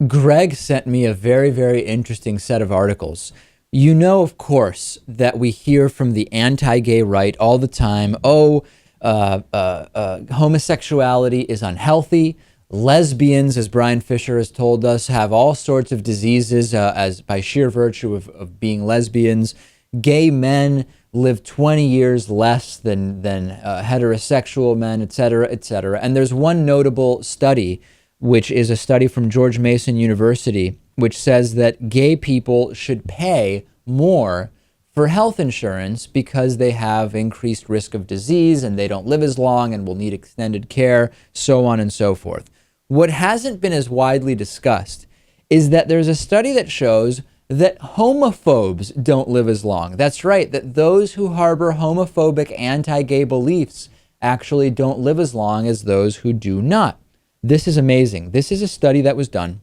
Greg sent me a very, very interesting set of articles. You know, of course, that we hear from the anti-gay right all the time. Oh, homosexuality is unhealthy. Lesbians, as Brian Fisher has told us, have all sorts of diseases as by sheer virtue of being lesbians. Gay men live 20 years less than heterosexual men, et cetera, et cetera. And there's one notable study, which is a study from George Mason University, which says that gay people should pay more for health insurance because they have increased risk of disease and they don't live as long and will need extended care, so on and so forth. What hasn't been as widely discussed is that there's a study that shows that homophobes don't live as long. That's right, that those who harbor homophobic anti-gay beliefs actually don't live as long as those who do not. This is amazing. This is a study that was done,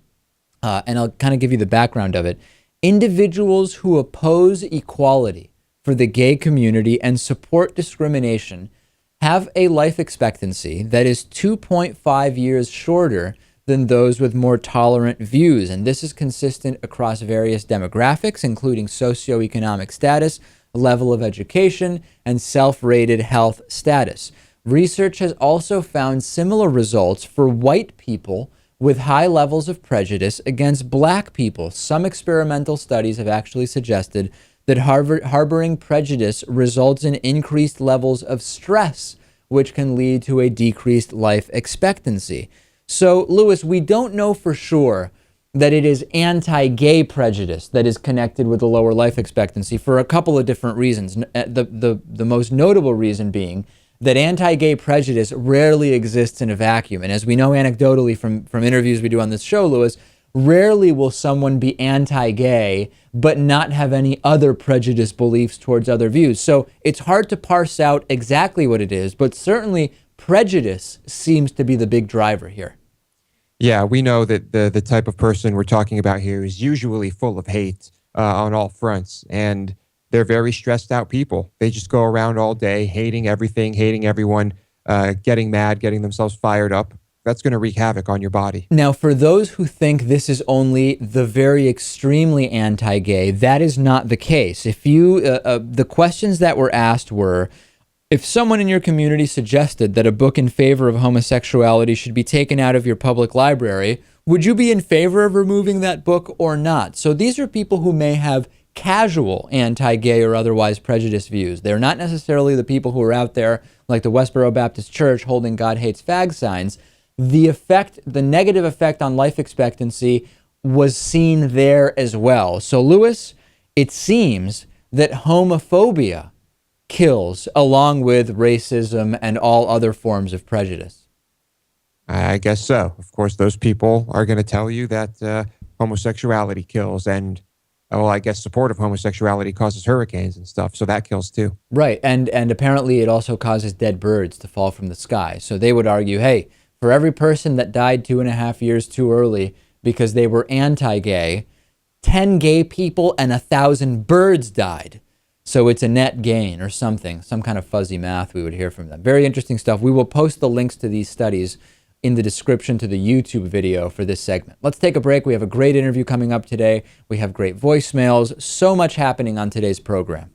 and I'll kind of give you the background of it. Individuals who oppose equality for the gay community and support discrimination have a life expectancy that is 2.5 years shorter than those with more tolerant views. And this is consistent across various demographics, including socioeconomic status, level of education, and self-rated health status. Research has also found similar results for white people with high levels of prejudice against black people. Some experimental studies have actually suggested that harboring prejudice results in increased levels of stress, which can lead to a decreased life expectancy. So, Lewis, we don't know for sure that it is anti-gay prejudice that is connected with a lower life expectancy for a couple of different reasons. The most notable reason being that anti-gay prejudice rarely exists in a vacuum. And as we know anecdotally from interviews we do on this show, Lewis, rarely will someone be anti-gay but not have any other prejudice beliefs towards other views. So it's hard to parse out exactly what it is, but certainly prejudice seems to be the big driver here. Yeah, we know that the type of person we're talking about here is usually full of hate on all fronts, and they're very stressed out people. They just go around all day hating everything, hating everyone, getting mad, getting themselves fired up. That's going to wreak havoc on your body. Now, for those who think this is only the very extremely anti-gay, that is not the case. If you, the questions that were asked were, if someone in your community suggested that a book in favor of homosexuality should be taken out of your public library, would you be in favor of removing that book or not? So these are people who may have casual anti-gay or otherwise prejudiced views. They're not necessarily the people who are out there like the Westboro Baptist Church holding God hates fag signs. The negative effect on life expectancy was seen there as well. So, Lewis, it seems that homophobia kills along with racism and all other forms of prejudice. I guess so. Of course, those people are going to tell you that homosexuality kills, and well, I guess support of homosexuality causes hurricanes and stuff, so that kills too. Right, and apparently it also causes dead birds to fall from the sky. So they would argue, hey, for every person that died 2.5 years too early because they were anti-gay, 10 gay people and 1,000 birds died. So it's a net gain or something, some kind of fuzzy math we would hear from them. Very interesting stuff. We will post the links to these studies in the description to the YouTube video for this segment. Let's take a break. We have a great interview coming up today. We have great voicemails. So much happening on today's program.